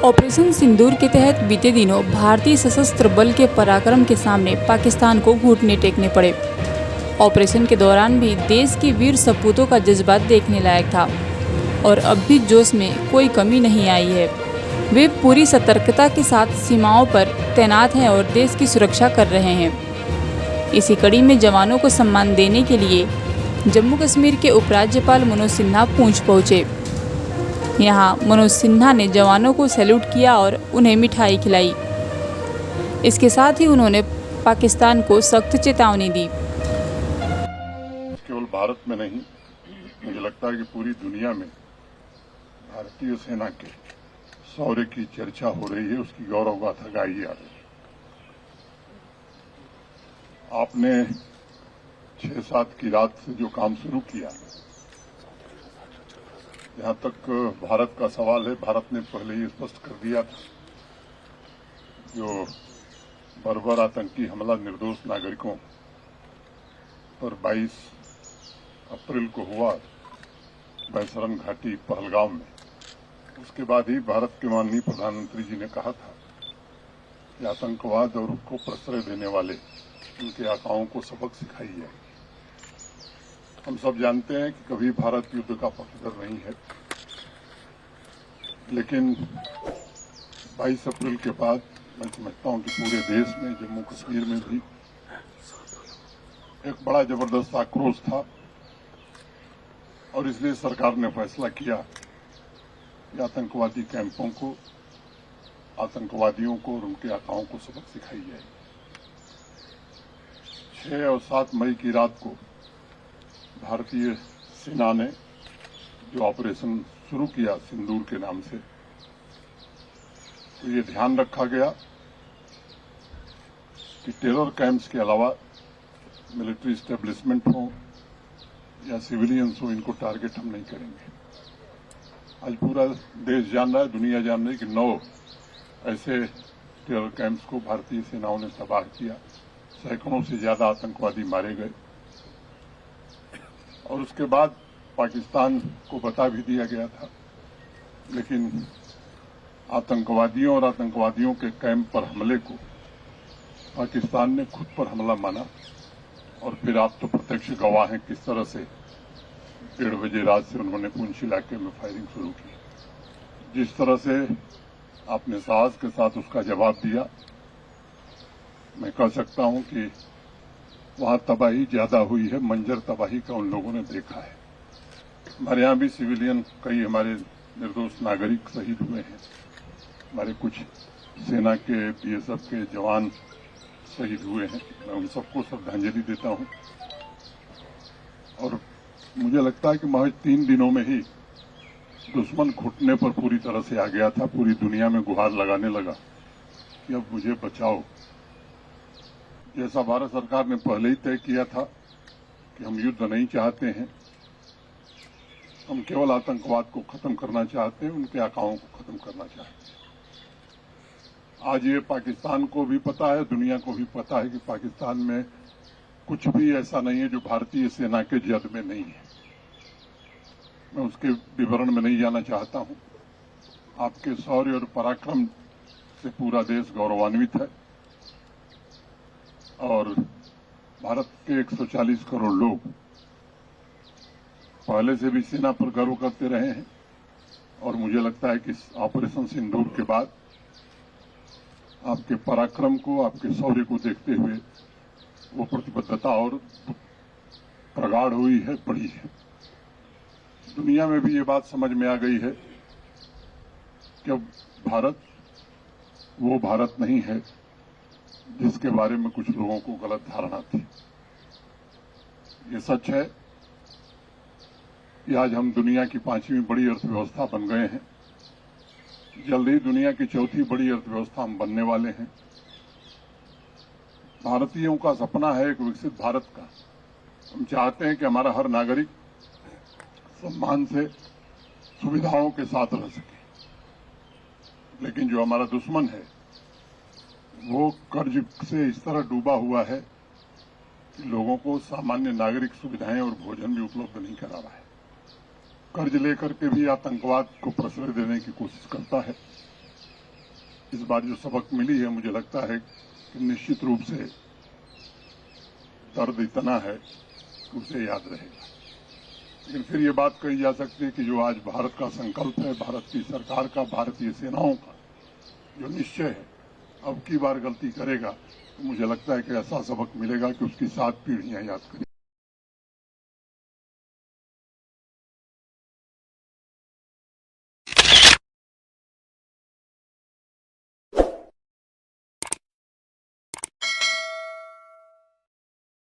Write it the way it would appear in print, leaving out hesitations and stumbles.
Operation सिंदूर के तहत बीते दिनों भारतीय सशस्त्र बल के पराक्रम के सामने पाकिस्तान को घुटने टेकने पड़े। ऑपरेशन के दौरान भी देश के वीर सपूतों का जज्बा देखने लायक था और अब भी जोश में कोई कमी नहीं आई है। वे पूरी सतर्कता के साथ सीमाओं पर तैनात हैं और देश की सुरक्षा कर रहे हैं। इसी कड़ी में जवानों को सम्मान देने के लिए जम्मू कश्मीर के उपराज्यपाल मनोज सिन्हा पूंछ पहुंचे। यहाँ मनोज सिन्हा ने जवानों को सैल्यूट किया और उन्हें मिठाई खिलाई। इसके साथ ही उन्होंने पाकिस्तान को सख्त चेतावनी दी। केवल भारत में नहीं, मुझे लगता है कि पूरी दुनिया में भारतीय सेना के शौर्य की चर्चा हो रही है, उसकी गौरव गाथा गाई जा रही है। आपने 6-7 की रात से जो काम शुरू किया, जहां तक भारत का सवाल है, भारत ने पहले ही स्पष्ट कर दिया था जो बर्बर आतंकी हमला निर्दोष नागरिकों पर 22 अप्रैल को हुआ बैसरन घाटी पहलगाम में, उसके बाद ही भारत के माननीय प्रधानमंत्री जी ने कहा था कि आतंकवाद और उसको प्रश्रय देने वाले उनके आकाओं को सबक सिखाई जाएगी। हम सब जानते हैं कि कभी भारत युद्ध का पक्षधर नहीं है, लेकिन 22 अप्रैल के बाद मैं समझता हूं कि पूरे देश में, जम्मू कश्मीर में भी एक बड़ा जबरदस्त आक्रोश था और इसलिए सरकार ने फैसला किया कि आतंकवादी कैंपों को, आतंकवादियों को और उनके आकाओं को सबक सिखाई जाएगी। 6 और 7 मई की रात को भारतीय सेना ने जो ऑपरेशन शुरू किया सिंदूर के नाम से, तो ये ध्यान रखा गया कि टेरर कैंप्स के अलावा मिलिट्री एस्टेब्लिशमेंट हो या सिविलियंस हो, इनको टारगेट हम नहीं करेंगे। आज पूरा देश जान रहा है, दुनिया जान रही है कि 9 ऐसे टेरर कैंप्स को भारतीय सेनाओं ने तबाह किया, सैकड़ों से ज्यादा आतंकवादी मारे गए और उसके बाद पाकिस्तान को बता भी दिया गया था, लेकिन आतंकवादियों और आतंकवादियों के कैंप पर हमले को पाकिस्तान ने खुद पर हमला माना और फिर आप तो प्रत्यक्ष गवाह हैं किस तरह से 1:30 बजे रात से उन्होंने पुंछ इलाके में फायरिंग शुरू की। जिस तरह से आपने साहस के साथ उसका जवाब दिया, मैं कह सकता हूं कि वहां तबाही ज्यादा हुई है, मंजर तबाही का उन लोगों ने देखा है। हमारे यहां भी सिविलियन, कई हमारे निर्दोष नागरिक शहीद हुए हैं, हमारे कुछ सेना के, बीएसएफ के जवान शहीद हुए हैं। मैं उन सबको श्रद्धांजलि देता हूं और मुझे लगता है कि महज 3 दिनों में ही दुश्मन घुटने पर पूरी तरह से आ गया था, पूरी दुनिया में गुहार लगाने लगा कि अब मुझे बचाओ। जैसा भारत सरकार ने पहले ही तय किया था कि हम युद्ध नहीं चाहते हैं, हम केवल आतंकवाद को खत्म करना चाहते हैं, उनके आकाओं को खत्म करना चाहते हैं। आज ये पाकिस्तान को भी पता है, दुनिया को भी पता है कि पाकिस्तान में कुछ भी ऐसा नहीं है जो भारतीय सेना के जद में नहीं है। मैं उसके विवरण में नहीं जाना चाहता हूं। आपके शौर्य और पराक्रम से पूरा देश गौरवान्वित है और भारत के 140 करोड़ लोग पहले से भी सेना पर गर्व करते रहे हैं और मुझे लगता है कि इस ऑपरेशन सिंदूर के बाद आपके पराक्रम को, आपके शौर्य को देखते हुए वो प्रतिबद्धता और प्रगाढ़ हुई है, बढ़ी है। दुनिया में भी ये बात समझ में आ गई है कि अब भारत वो भारत नहीं है जिसके बारे में कुछ लोगों को गलत धारणा थी। ये सच है कि आज हम दुनिया की 5वीं बड़ी अर्थव्यवस्था बन गए हैं। जल्द ही दुनिया की 4थी बड़ी अर्थव्यवस्था हम बनने वाले हैं। भारतीयों का सपना है एक विकसित भारत का। हम चाहते हैं कि हमारा हर नागरिक सम्मान से, सुविधाओं के साथ रह सके, लेकिन जो हमारा दुश्मन है वो कर्ज से इस तरह डूबा हुआ है कि लोगों को सामान्य नागरिक सुविधाएं और भोजन भी उपलब्ध नहीं करा रहा है। कर्ज लेकर के भी आतंकवाद को प्रश्रय देने की कोशिश करता है इस बार जो सबक मिली है, मुझे लगता है कि निश्चित रूप से दर्द इतना है कि उसे याद रहेगा। लेकिन फिर ये बात कही जा सकती है कि जो आज भारत का संकल्प है, भारत की सरकार का, भारतीय सेनाओं का जो निश्चय है, अब की बार गलती करेगा तो मुझे लगता है कि ऐसा सबक मिलेगा कि उसकी 7 पीढ़ियां याद करेंगी।